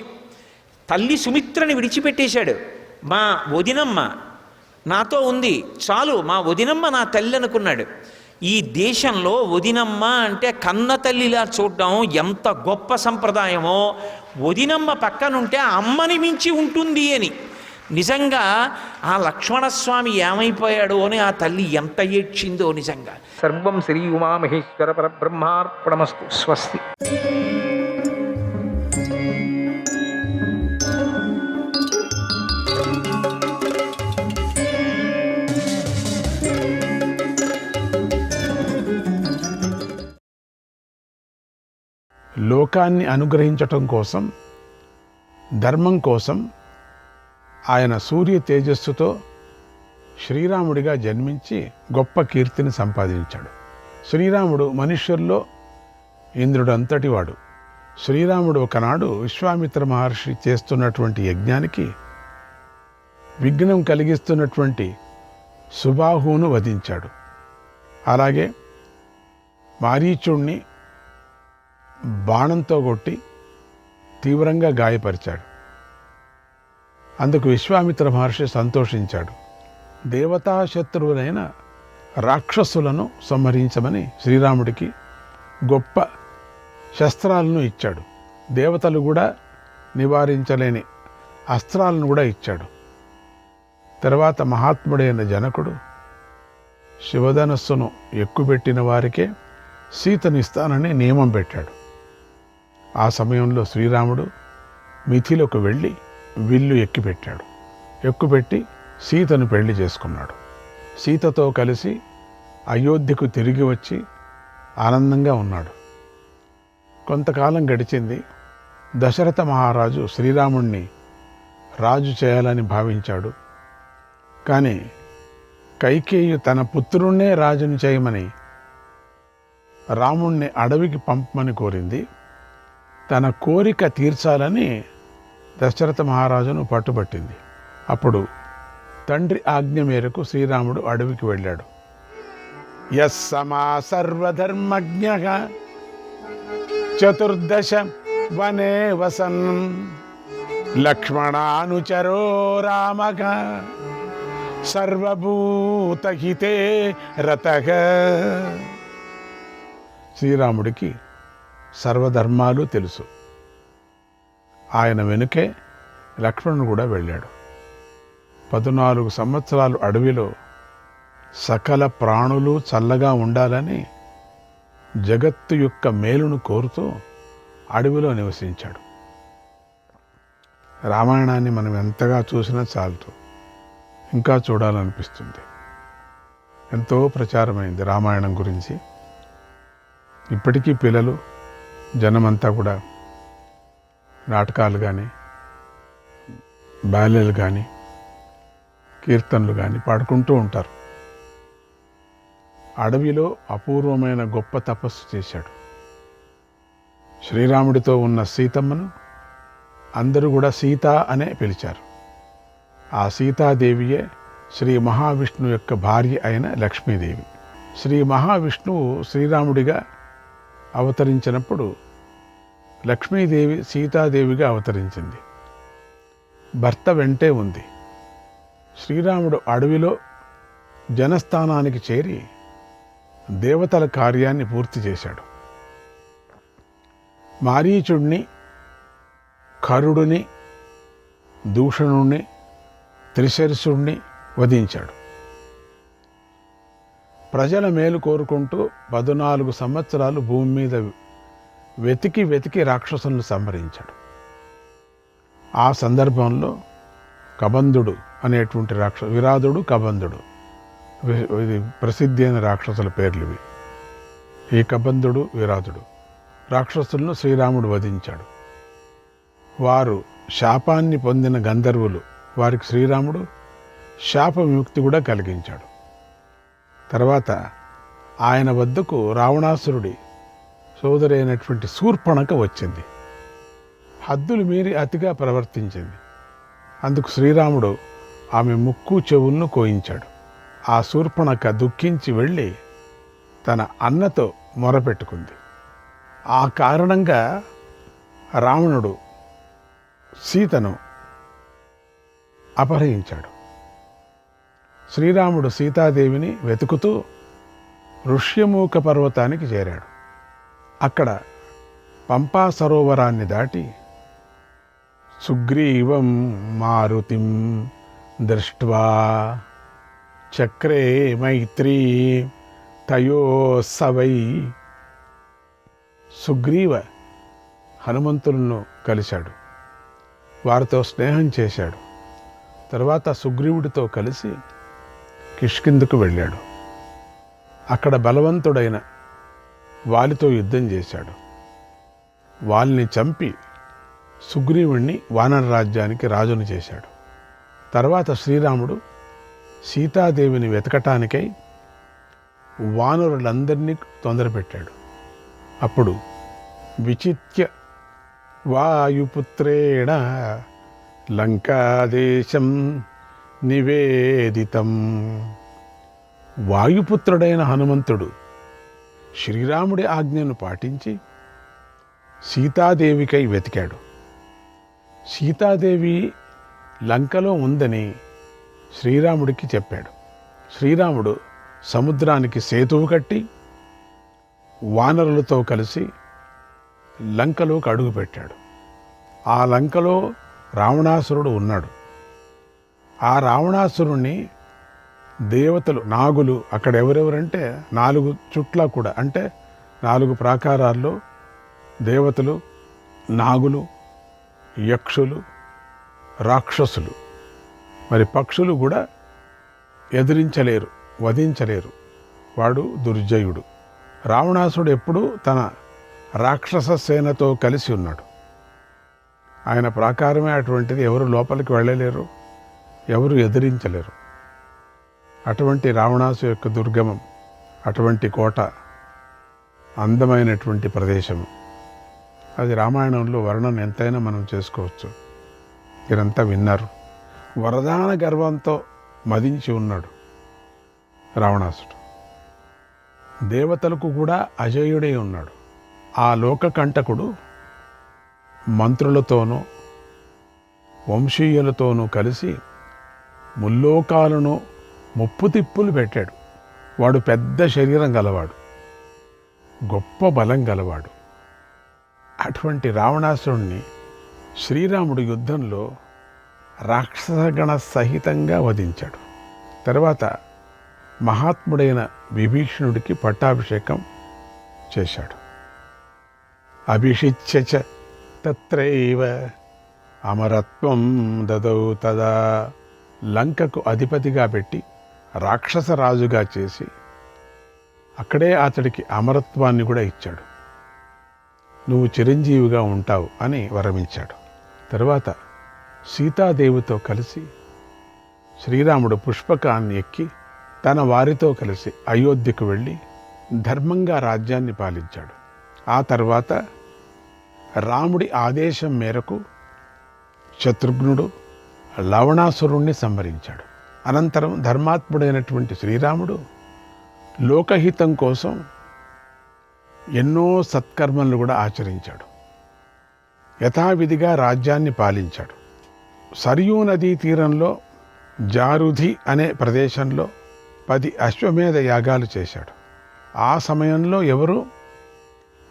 తల్లి సుమిత్రని విడిచిపెట్టేశాడు. మా వదినమ్మ నాతో ఉంది, చాలు మా వదినమ్మ నా తల్లి అనుకున్నాడు. ఈ దేశంలో వదినమ్మ అంటే కన్న తల్లిలా చూడడం ఎంత గొప్ప సంప్రదాయమో, వదినమ్మ పక్కనుంటే అమ్మని మించి ఉంటుంది అని. నిజంగా ఆ లక్ష్మణస్వామి ఏమైపోయాడో అని ఆ తల్లి ఎంత ఏడ్చిందో నిజంగా. సర్వం శ్రీ ఉమామహేశ్వర పరబ్రహ్మార్పణమస్తు. స్వస్తి. లోకాన్ని అనుగ్రహించటం కోసం, ధర్మం కోసం ఆయన సూర్య తేజస్సుతో శ్రీరాముడిగా జన్మించి గొప్ప కీర్తిని సంపాదించాడు. శ్రీరాముడు మనుష్యుల్లో ఇంద్రుడు అంతటివాడు. శ్రీరాముడు ఒకనాడు విశ్వామిత్ర మహర్షి చేస్తున్నటువంటి యజ్ఞానికి విఘ్నం కలిగిస్తున్నటువంటి సుబాహువును వధించాడు. అలాగే మారీచుణ్ణి బాణంతో కొట్టి తీవ్రంగా గాయపరిచాడు. అందుకు విశ్వామిత్ర మహర్షి సంతోషించాడు. దేవతా శత్రువులైన రాక్షసులను సంహరించమని శ్రీరాముడికి గొప్ప శస్త్రాలను ఇచ్చాడు. దేవతలు కూడా నివారించలేని అస్త్రాలను కూడా ఇచ్చాడు. తర్వాత మహాత్ముడైన జనకుడు శివధనస్సును ఎక్కుపెట్టిన వారికే సీతనిస్తానని నియమం పెట్టాడు. ఆ సమయంలో శ్రీరాముడు మిథిలకు వెళ్ళి విల్లు ఎక్కుపెట్టాడు. ఎక్కుపెట్టి సీతను పెళ్లి చేసుకున్నాడు. సీతతో కలిసి అయోధ్యకు తిరిగి వచ్చి ఆనందంగా ఉన్నాడు. కొంతకాలం గడిచింది. దశరథ మహారాజు శ్రీరాముణ్ణి రాజు చేయాలని భావించాడు. కానీ కైకేయి తన పుత్రుణ్ణే రాజుని చేయమని రాముణ్ణి అడవికి పంపమని కోరింది. తన కోరిక తీర్చాలని దశరథ మహారాజును పట్టుబట్టింది. అప్పుడు తండ్రి ఆజ్ఞ మేరకు శ్రీరాముడు అడవికి వెళ్ళాడు. యస్సమా సర్వధర్మజ్ఞః చతుర్దశ వనే వసన్ లక్ష్మణానుచరో రామః సర్వభూతహితే రతః. శ్రీరాముడికి సర్వధర్మాలు తెలుసు. ఆయన వెనుకే లక్ష్మణుడు కూడా వెళ్ళాడు. 14 సంవత్సరాలు అడవిలో సకల ప్రాణులు చల్లగా ఉండాలని జగత్తు యొక్క మేలును కోరుతూ అడవిలో నివసించాడు. రామాయణాన్ని మనం ఎంతగా చూసినా చాలదు, ఇంకా చూడాలనిపిస్తుంది. ఎంతో ప్రచారమైంది రామాయణం గురించి. ఇప్పటికీ పిల్లలు జనమంతా కూడా నాటకాలు కానీ, బాల్యాలు కానీ, కీర్తనలు కానీ పాడుకుంటూ ఉంటారు. అడవిలో అపూర్వమైన గొప్ప తపస్సు చేశాడు. శ్రీరాముడితో ఉన్న సీతమ్మను అందరూ కూడా సీత అనే పిలిచారు. ఆ సీతాదేవియే శ్రీ మహావిష్ణువు యొక్క భార్య అయిన లక్ష్మీదేవి. శ్రీ మహావిష్ణువు శ్రీరాముడిగా అవతరించినప్పుడు లక్ష్మీదేవి సీతాదేవిగా అవతరించింది. భర్త వెంటే ఉంది. శ్రీరాముడు అడవిలో జనస్థానానికి చేరి దేవతల కార్యాన్ని పూర్తి చేశాడు. మారీచుడిని, కరుడుని, దూషణుణ్ణి, త్రిశర్షుణ్ణి వధించాడు. ప్రజల మేలు కోరుకుంటూ 14 సంవత్సరాలు భూమి మీద వెతికి వెతికి రాక్షసులను సంహరించాడు. ఆ సందర్భంలో కబంధుడు అనేటువంటి విరాధుడు, కబంధుడు, ఇది ప్రసిద్ధి అయిన రాక్షసుల పేర్లు ఇవి. ఈ కబంధుడు, విరాధుడు రాక్షసులను శ్రీరాముడు వధించాడు. వారు శాపాన్ని పొందిన గంధర్వులు, వారికి శ్రీరాముడు శాప విముక్తి కూడా కలిగించాడు. తర్వాత ఆయన వద్దకు రావణాసురుడి సోదరి అయినటువంటి శూర్పణఖ వచ్చింది. హద్దులు మీరి అతిగా ప్రవర్తించింది. అందుకు శ్రీరాముడు ఆమె ముక్కు చెవులను కోయించాడు. ఆ శూర్పణఖ దుఃఖించి వెళ్ళి తన అన్నతో మొరపెట్టుకుంది. ఆ కారణంగా రావణుడు సీతను అపహరించాడు. శ్రీరాముడు సీతాదేవిని వెతుకుతూ ఋష్యమూక పర్వతానికి చేరాడు. అక్కడ పంపా సరోవరాన్ని దాటి సుగ్రీవం మారుతిం దృష్ట్వా చక్రే మైత్రీ తయోసవై సుగ్రీవ హనుమంతులను కలిశాడు. వారితో స్నేహం చేశాడు. తర్వాత సుగ్రీవుడితో కలిసి కిష్కింధకు వెళ్ళాడు. అక్కడ బలవంతుడైన వాలితో యుద్ధం చేశాడు. వాలిని చంపి సుగ్రీవుణ్ణి వానర రాజ్యానికి రాజును చేశాడు. తర్వాత శ్రీరాముడు సీతాదేవిని వెతకటానికై వానరులందరినీ తొందరపెట్టాడు. అప్పుడు విచిత్య వాయుపుత్రేణ లంకాదేశం నివేదితం. వాయుపుత్రుడైన హనుమంతుడు శ్రీరాముడి ఆజ్ఞను పాటించి సీతాదేవికై వెతికాడు. సీతాదేవి లంకలో ఉందని శ్రీరాముడికి చెప్పాడు. శ్రీరాముడు సముద్రానికి సేతువు కట్టి వానరులతో కలిసి లంకలోకి అడుగుపెట్టాడు. ఆ లంకలో రావణాసురుడు ఉన్నాడు. ఆ రావణాసురుణ్ణి దేవతలు, నాగులు, అక్కడ ఎవరెవరంటే 4 చుట్ల కూడా, అంటే 4 ప్రాకారాల్లో దేవతలు, నాగులు, యక్షులు, రాక్షసులు, మరి పక్షులు కూడా ఎదిరించలేరు, వధించలేరు. వాడు దుర్జయుడు. రావణాసుడు ఎప్పుడూ తన రాక్షస సేనతో కలిసి ఉన్నాడు. ఆయన ప్రాకారమే అటువంటిది. ఎవరు లోపలికి వెళ్ళలేరు, ఎవరు ఎదిరించలేరు. అటువంటి రావణాసు యొక్క దుర్గమం, అటువంటి కోట, అందమైనటువంటి ప్రదేశము అది. రామాయణంలో వర్ణన ఎంతైనా మనం చేసుకోవచ్చు. మీరంతా విన్నారు. వరదాన గర్వంతో మదించి ఉన్నాడు రావణాసుడు. దేవతలకు కూడా అజేయుడై ఉన్నాడు. ఆ లోకకంటకుడు మంత్రులతోనూ వంశీయులతోనూ కలిసి ముల్లోకాలను ముప్పు తిప్పులు పెట్టాడు. వాడు పెద్ద శరీరం గలవాడు, గొప్ప బలం గలవాడు. అటువంటి రావణాసురుణ్ణి శ్రీరాముడు యుద్ధంలో రాక్షసగణ సహితంగా వధించాడు. తర్వాత మహాత్ముడైన విభీషణుడికి పట్టాభిషేకం చేశాడు. అభిషిచ్య తత్రైవ అమరత్వం దదౌ తదా. లంకకు అధిపతిగా పెట్టి రాక్షస రాజుగా చేసి అక్కడే అతడికి అమరత్వాన్ని కూడా ఇచ్చాడు. నువ్వు చిరంజీవిగా ఉంటావు అని వరమించాడు. తర్వాత సీతాదేవితో కలిసి శ్రీరాముడు పుష్పకాన్ని ఎక్కి తన వారితో కలిసి అయోధ్యకు వెళ్ళి ధర్మంగా రాజ్యాన్ని పాలించాడు. ఆ తర్వాత రాముడి ఆదేశం మేరకు శత్రుఘ్నుడు లవణాసురుణ్ణి సంహరించాడు. అనంతరం ధర్మాత్ముడైనటువంటి శ్రీరాముడు లోకహితం కోసం ఎన్నో సత్కర్మలను కూడా ఆచరించాడు. యథావిధిగా రాజ్యాన్ని పాలించాడు. సరియూ నదీ తీరంలో జారుధి అనే ప్రదేశంలో 10 అశ్వమేధ యాగాలు చేశాడు. ఆ సమయంలో ఎవరు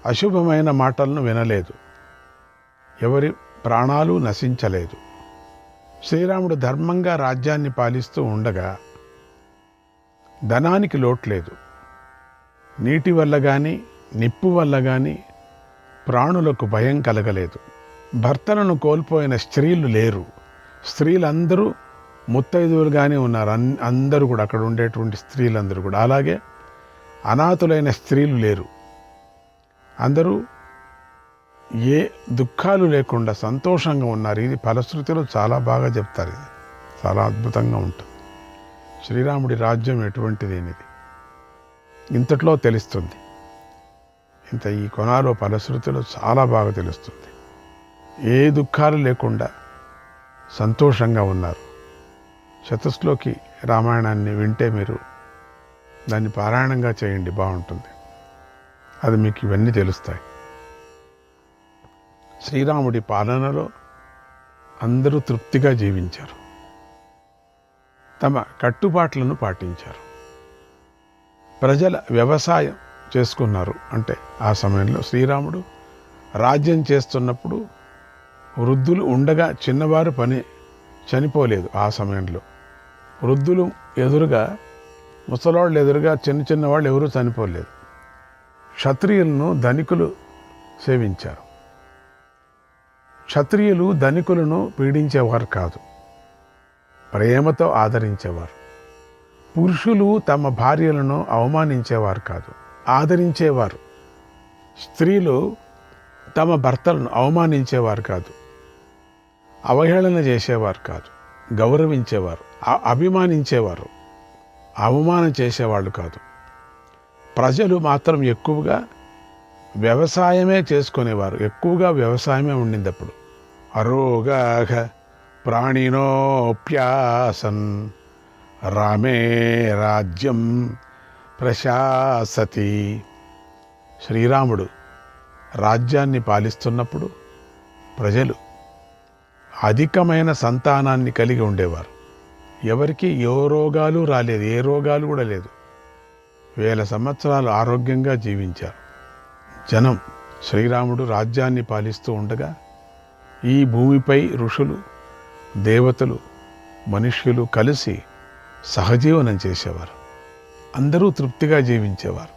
అశుభమైన మాటలను వినలేదు, ఎవరి ప్రాణాలు నశించలేదు. శ్రీరాముడు ధర్మంగా రాజ్యాన్ని పాలిస్తూ ఉండగా ధనానికి లోటు లేదు. నీటి వల్ల కానీ నిప్పు వల్ల కానీ ప్రాణులకు భయం కలగలేదు. భర్తలను కోల్పోయిన స్త్రీలు లేరు. స్త్రీలందరూ ముత్తైదువులుగానే ఉన్నారు. అందరూ కూడా అక్కడ ఉండేటువంటి స్త్రీలందరూ కూడా. అలాగే అనాథులైన స్త్రీలు లేరు. అందరూ ఏ దుఃఖాలు లేకుండా సంతోషంగా ఉన్నారు. ఇది ఫలశ్రుతిలో చాలా బాగా చెప్తారు. ఇది చాలా అద్భుతంగా ఉంటుంది. శ్రీరాముడి రాజ్యం ఎటువంటిది అనేది ఇంతట్లో తెలుస్తుంది. ఈ కొనాలో ఫలశ్రుతిలో చాలా బాగా తెలుస్తుంది. ఏ దుఃఖాలు లేకుండా సంతోషంగా ఉన్నారు. శతశ్లోకి రామాయణాన్ని వింటే మీరు దాన్ని పారాయణంగా చేయండి, బాగుంటుంది. అది మీకు ఇవన్నీ తెలుస్తాయి. శ్రీరాముడి పాలనలో అందరూ తృప్తిగా జీవించారు. తమ కట్టుబాట్లను పాటించారు. ప్రజల వ్యవసాయం చేసుకున్నారు. అంటే ఆ సమయంలో శ్రీరాముడు రాజ్యం చేస్తున్నప్పుడు వృద్ధులు ఉండగా చిన్నవారు చనిపోలేదు. ఆ సమయంలో వృద్ధులు ఎదురుగా, ముసలాళ్ళు ఎదురుగా చిన్నవాళ్ళు ఎవరూ చనిపోలేదు. క్షత్రియులను ధనికులు సేవించారు. క్షత్రియులు ధనికులను పీడించేవారు కాదు, ప్రేమతో ఆదరించేవారు. పురుషులు తమ భార్యలను అవమానించేవారు కాదు, ఆదరించేవారు. స్త్రీలు తమ భర్తలను అవమానించేవారు కాదు, అవహేళన చేసేవారు కాదు, గౌరవించేవారు, అభిమానించేవారు, అవమానం చేసేవాళ్ళు కాదు. ప్రజలు మాత్రం ఎక్కువగా వ్యవసాయమే చేసుకునేవారు. ఎక్కువగా వ్యవసాయమే ఉండింది అప్పుడు. అరోగాఘ ప్రాణినోప్యాసన్ రామే రాజ్యం ప్రశాసతి. శ్రీరాముడు రాజ్యాన్ని పాలిస్తున్నప్పుడు ప్రజలు అధికమైన సంతానాన్ని కలిగి ఉండేవారు. ఎవరికి ఏ రోగాలు రాలేదు, ఏ రోగాలు కూడా లేదు. 1000 సంవత్సరాలు ఆరోగ్యంగా జీవించారు జనం. శ్రీరాముడు రాజ్యాన్ని పాలిస్తూ ఉండగా ఈ భూమిపై ఋషులు, దేవతలు, మనుష్యులు కలిసి సహజీవనం చేసేవారు. అందరూ తృప్తిగా జీవించేవారు.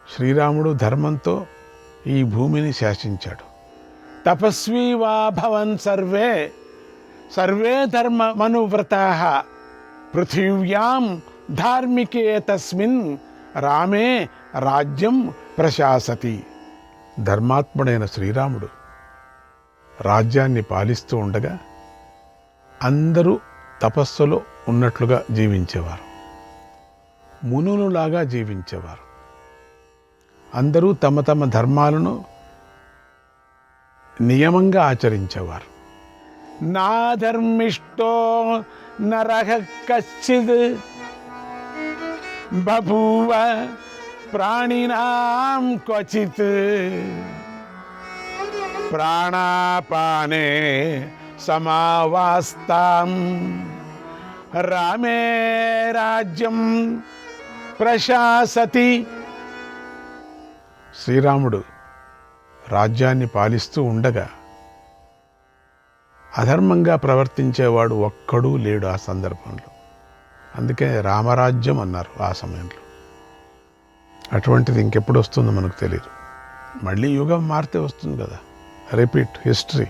శ్రీరాముడు ధర్మంతో ఈ భూమిని శాసించాడు. తపస్వీ వా భవన్ సర్వే సర్వే ధర్మ మనువ్రతాః పృథివ్యాం ధార్మికే తస్మిన్ రామే రాజ్యం ప్రశాసతి. ధర్మాత్ముడైన శ్రీరాముడు రాజ్యాన్ని పాలిస్తూ ఉండగా అందరూ తపస్సులో ఉన్నట్లుగా జీవించేవారు. మునులులాగా జీవించేవారు. అందరూ తమ తమ ధర్మాలను నియమంగా ఆచరించేవారు. నా ధర్మిష్టో నరః కశ్చిద్ బభూవ ప్రాణినాం క్వచిత్ ప్రాణాపానే సమావాస్తాం రామే రాజ్యం ప్రశాసతి. శ్రీరాముడు రాజ్యాన్ని పాలిస్తూ ఉండగా అధర్మంగా ప్రవర్తించేవాడు ఒక్కడూ లేడు ఆ సందర్భంలో. అందుకే రామరాజ్యం అన్నారు ఆ సమయంలో. అటువంటిది ఇంకెప్పుడు వస్తుందో మనకు తెలియదు. మళ్ళీ యుగం మారితే వస్తుంది కదా, రిపీట్ హిస్టరీ.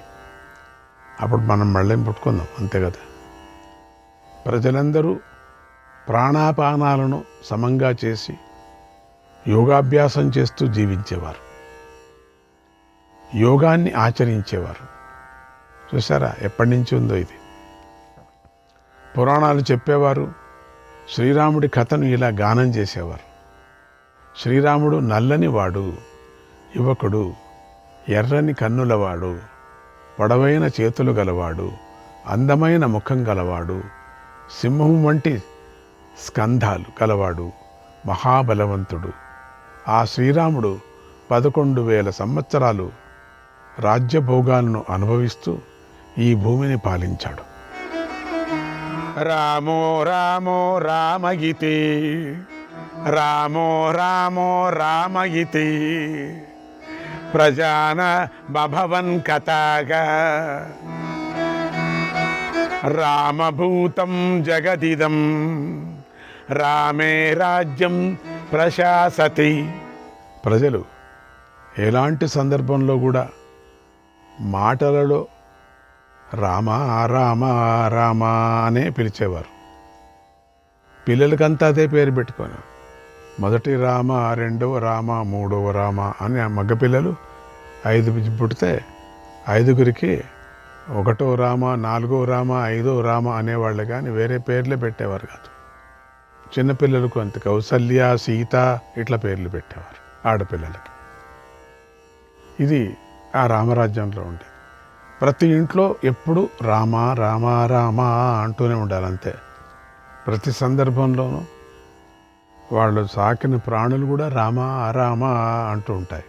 అప్పుడు మనం మళ్ళీ పుట్టుకుందాం, అంతే కదా. ప్రజలందరూ ప్రాణాపానాలను సమంగా చేసి యోగాభ్యాసం చేస్తూ జీవించేవారు. యోగాన్ని ఆచరించేవారు. చూసారా ఎప్పటి నుంచి ఉందో ఇది. పురాణాలు చెప్పేవారు. శ్రీరాముడి కథను ఇలా గానం చేసేవారు. శ్రీరాముడు నల్లని వాడు, యువకుడు, ఎర్రని కన్నులవాడు, పొడవైన చేతులు గలవాడు, అందమైన ముఖం గలవాడు, సింహం వంటి స్కంధాలు గలవాడు, మహాబలవంతుడు. ఆ శ్రీరాముడు 11,000 సంవత్సరాలు రాజ్యభోగాలను అనుభవిస్తూ ఈ భూమిని పాలించాడు. రామో రామో రామగితే, రామో రామో రామగితే, ప్రజాన బభవన్ కథాగా, రామభూతం జగదిదం, రామే రాజ్యం ప్రశాసతి. ప్రజలు ఎలాంటి సందర్భంలో కూడా మాటలలో రామ రామ రామ అనే పిలిచేవారు. పిల్లలకంతా అదే పేరు పెట్టుకొని, మొదటి రామ, రెండవ రామ, మూడవ రామ అని మగపిల్లలు 5 పుడితే 5గురికి 1వ రామ, 4వ రామ, 5వ రామ అనేవాళ్ళు, కానీ వేరే పేర్లే పెట్టేవారు కాదు. చిన్నపిల్లలకు అంత కౌసల్య, సీత ఇట్లా పేర్లు పెట్టేవారు ఆడపిల్లలకి. ఇది ఆ రామరాజ్యంలో ఉండేది. ప్రతి ఇంట్లో ఎప్పుడు రామ రామ రామ అంటూనే ఉండాలంతే. ప్రతి సందర్భంలోనూ వాళ్ళు సాకిన ప్రాణులు కూడా రామ రామ అంటూ ఉంటాయి.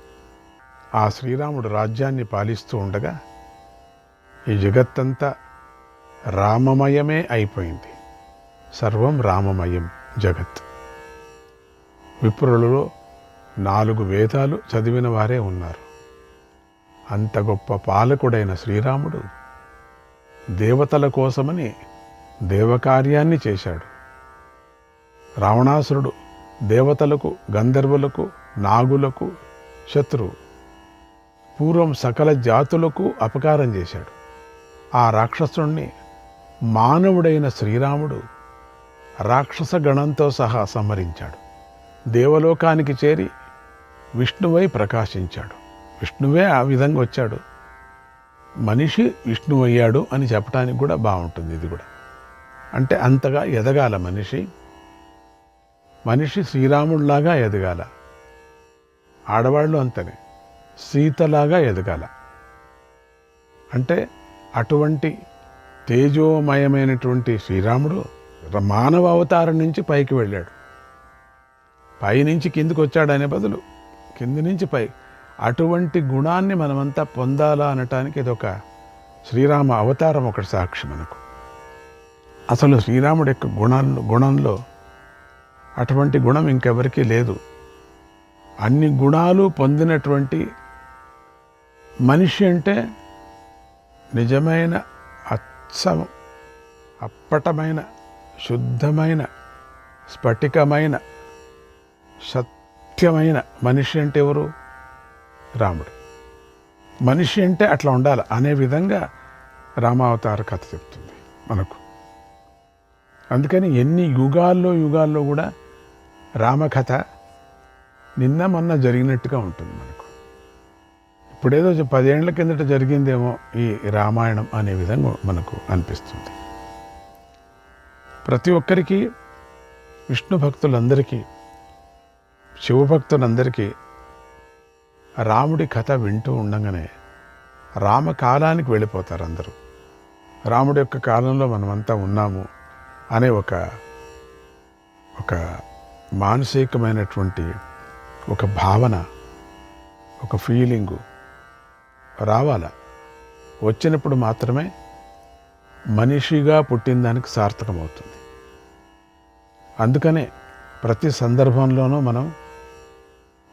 ఆ శ్రీరాముడు రాజ్యాన్ని పాలిస్తూ ఉండగా ఈ జగత్తంతా రామమయమే అయిపోయింది. సర్వం రామమయం జగత్. విప్రులలో 4 వేదాలు చదివిన వారే ఉన్నారు. అంత గొప్ప పాలకుడైన శ్రీరాముడు దేవతల కోసమని దేవకార్యాన్ని చేశాడు. రావణాసురుడు దేవతలకు, గంధర్వులకు, నాగులకు శత్రువు. పూర్వం సకల జాతులకు అపకారం చేశాడు. ఆ రాక్షసుణ్ణి మానవుడైన శ్రీరాముడు రాక్షస గణంతో సహా సంహరించాడు. దేవలోకానికి చేరి విష్ణువై ప్రకాశించాడు. విష్ణువే ఆ విధంగా వచ్చాడు. మనిషి విష్ణువు అయ్యాడు అని చెప్పడానికి కూడా బాగుంటుంది. ఇది కూడా అంటే అంతగా ఎదగాల మనిషి. మనిషి శ్రీరాముడిలాగా ఎదగాల. ఆడవాళ్ళు అంతనే సీతలాగా ఎదగాల. అంటే అటువంటి తేజోమయమైనటువంటి శ్రీరాముడు మానవ అవతారం నుంచి పైకి వెళ్ళాడు. పైనుంచి కిందికి వచ్చాడనే బదులు కింది నుంచి పై. అటువంటి గుణాన్ని మనమంతా పొందాలా అనటానికి ఇదొక శ్రీరామ అవతారం ఒకటి సాక్షి మనకు. అసలు శ్రీరాముడి యొక్క గుణంలో అటువంటి గుణం ఇంకెవరికీ లేదు. అన్ని గుణాలు పొందినటువంటి మనిషి అంటే నిజమైన అప్పటమైన శుద్ధమైన స్ఫటికమైన సత్యమైన మనిషి అంటే ఎవరు? రాముడు. మనిషి అంటే అట్లా ఉండాలి అనే విధంగా రామావతార కథ చెప్తుంది మనకు. అందుకని ఎన్ని యుగాల్లో కూడా రామకథ నిన్న మొన్న జరిగినట్టుగా ఉంటుంది మనకు. ఇప్పుడేదో 10 ఏళ్ల కిందట జరిగిందేమో ఈ రామాయణం అనే విధంగా మనకు అనిపిస్తుంది. ప్రతి ఒక్కరికి, విష్ణు భక్తులందరికీ, శివభక్తులందరికీ రాముడి కథ వింటూ ఉండగానే రామకాలానికి వెళ్ళిపోతారు అందరూ. రాముడి యొక్క కాలంలో మనమంతా ఉన్నాము అనే ఒక మానసికమైనటువంటి ఒక భావన, ఒక ఫీలింగు రావాల. వచ్చినప్పుడు మాత్రమే మనిషిగా పుట్టిన దానికి సార్థకమవుతుంది. అందుకనే ప్రతి సందర్భంలోనూ మనం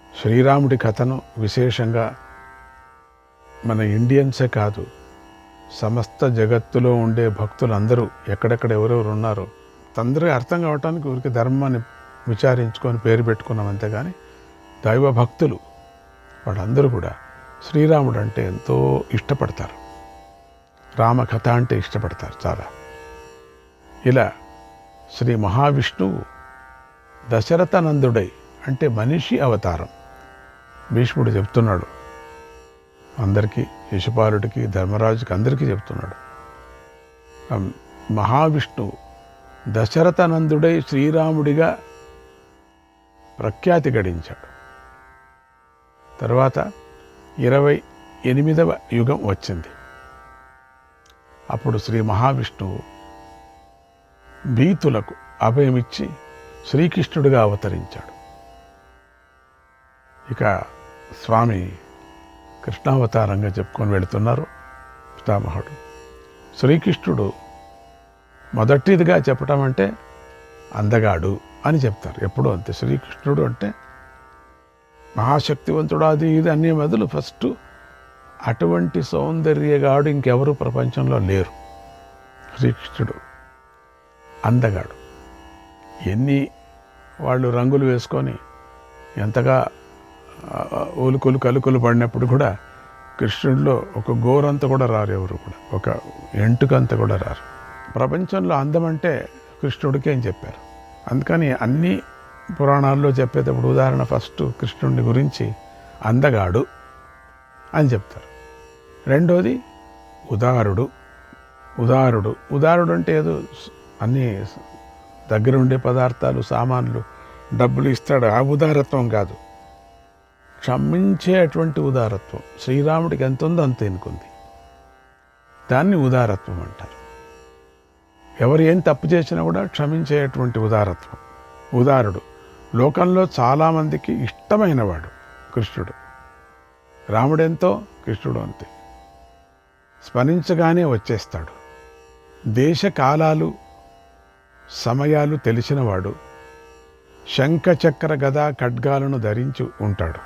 శ్రీరాముడి కథను విశేషంగా మన ఇండియన్సే కాదు, సమస్త జగత్తులో ఉండే భక్తులందరూ ఎక్కడెక్కడ ఎవరెవరు ఉన్నారో అందరూ అర్థం కావటానికి ఊరికి ధర్మాన్ని విచారించుకొని పేరు పెట్టుకున్నాం అంతేగాని దైవ భక్తులు వాళ్ళందరూ కూడా శ్రీరాముడు అంటే ఎంతో ఇష్టపడతారు. రామకథ అంటే ఇష్టపడతారు చాలా. ఇలా శ్రీ మహావిష్ణువు దశరథనందుడై అంటే మనిషి అవతారం. భీష్ముడు చెప్తున్నాడు అందరికీ, శిశుపాలుడికి, ధర్మరాజుకి అందరికీ చెప్తున్నాడు. మహావిష్ణువు దశరథనందుడై శ్రీరాముడిగా ప్రఖ్యాతి గడించాడు. తర్వాత 8వ యుగం వచ్చింది. అప్పుడు శ్రీ మహావిష్ణువు భీతులకు అభయమిచ్చి శ్రీకృష్ణుడిగా అవతరించాడు. ఇక స్వామి కృష్ణావతారంగా చెప్పుకొని వెళుతున్నారు పితామహుడు. శ్రీకృష్ణుడు మొదటిదిగా చెప్పటం అంటే అందగాడు అని చెప్తారు. ఎప్పుడూ అంతే. శ్రీకృష్ణుడు అంటే మహాశక్తివంతుడు, అది ఇది అన్ని మొదలు ఫస్ట్ అటువంటి సౌందర్యగాడు ఇంకెవరు ప్రపంచంలో లేరు. శ్రీకృష్ణుడు అందగాడు. ఎన్ని వాళ్ళు రంగులు వేసుకొని ఎంతగా ఊలుకులు కలుకులు పడినప్పుడు కూడా కృష్ణుడిలో ఒక గోరంత కూడా రారు, ఎవరు కూడా ఒక ఎంటుకంత కూడా రారు. ప్రపంచంలో అందం అంటే కృష్ణుడికి అని చెప్పారు. అందుకని అన్ని పురాణాల్లో చెప్పేటప్పుడు ఉదాహరణ ఫస్ట్ కృష్ణుడిని గురించి అందగాడు అని చెప్తారు. రెండోది ఉదారుడు. ఉదారుడు అంటే ఏదో అన్నీ దగ్గర ఉండే పదార్థాలు, సామాన్లు, డబ్బులు ఇస్తాడు, ఆ ఉదారత్వం కాదు. క్షమించేటువంటి ఉదారత్వం. శ్రీరాముడికి ఎంత ఉందో అంత ఎన్నుకుంది. దాన్ని ఉదారత్వం అంటారు. ఎవరు ఏం తప్పు చేసినా కూడా క్షమించేటువంటి ఉదారత్వం. ఉదారుడు. లోకంలో చాలామందికి ఇష్టమైనవాడు కృష్ణుడు. రాముడెంతో కృష్ణుడు అంతే. స్మరించగానే వచ్చేస్తాడు. దేశ కాలాలు సమయాలు తెలిసినవాడు. శంఖ చక్ర గదా ఖడ్గాలను ధరించి ఉంటాడు.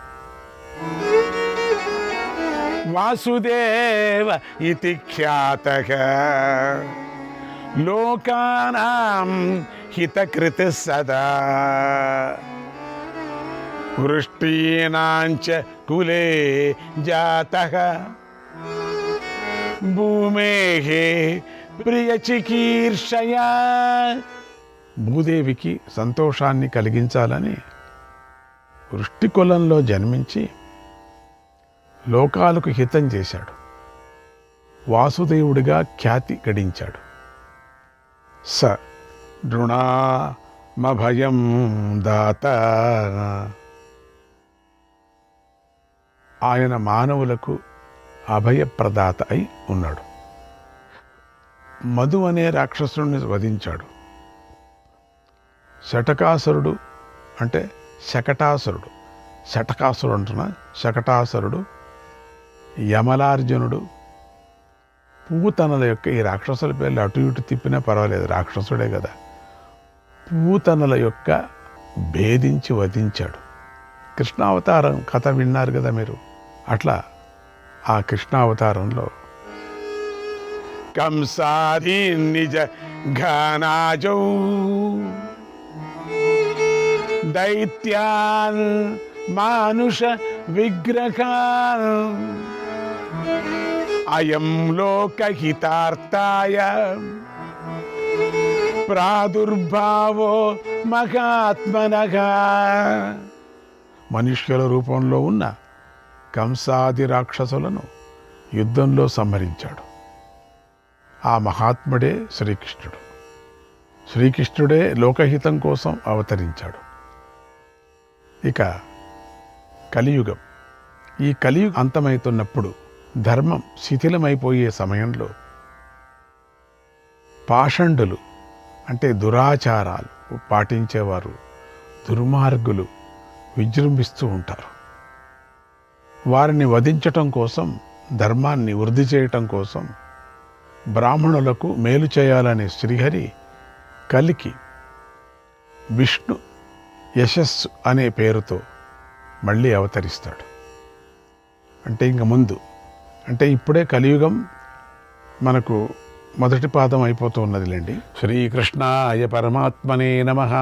వాసుదేవ ఇతి ఖ్యాతః లోకానాం హితకృత్ సదా వృష్టీనాంచ కులే జాతః భూమేః ప్రియచికీర్షయా. భూదేవికి సంతోషాన్ని కలిగించాలని వృష్టి కులంలో జన్మించి లోకాలకు హితం చేశాడు. వాసుదేవుడిగా ఖ్యాతి గడించాడు. స నృణామభయం దాత. ఆయన మానవులకు అభయప్రదాత అయి ఉన్నాడు. మధు అనే రాక్షసుడిని వధించాడు. శటకాసురుడు అంటే శకటాసురుడు, శటకాసురుడు అంటున్నా, శకటాసురుడు, యమలార్జునుడు, పూతనల యొక్క, ఈ రాక్షసుల పేర్లు అటు ఇటు తిప్పినా పర్వాలేదు, రాక్షసుడే కదా, పూతనల యొక్క భేదించి వధించాడు. కృష్ణావతారం కథ విన్నారు కదా మీరు. అట్లా ఆ కృష్ణావతారంలో కంసాది నిజ ఘనాజౌ దైత్యాన్ మానుష విగ్రహాన్ అయం లోకహితార్థాయ ప్రాదుర్భావో మహాత్మనః. మనుష్యుల రూపంలో ఉన్న కంసాది రాక్షసులను యుద్ధంలో సంహరించాడు. ఆ మహాత్ముడే శ్రీకృష్ణుడు. శ్రీకృష్ణుడే లోకహితం కోసం అవతరించాడు. ఇక కలియుగం. ఈ కలియుగం అంతమవుతున్నప్పుడు, ధర్మం శిథిలమైపోయే సమయంలో పాషండులు అంటే దురాచారాలు పాటించేవారు, దుర్మార్గులు విజృంభిస్తూ ఉంటారు. వారిని వధించటం కోసం, ధర్మాన్ని వృద్ధి చేయటం కోసం, బ్రాహ్మణులకు మేలు చేయాలనే శ్రీహరి కలికి విష్ణు యశస్సు అనే పేరుతో మళ్ళీ అవతరిస్తాడు. అంటే ఇంక ముందు, అంటే ఇప్పుడే కలియుగం మనకు మొదటి పాదం అయిపోతూ ఉన్నదిలేండి. శ్రీకృష్ణాయ పరమాత్మనే నమః.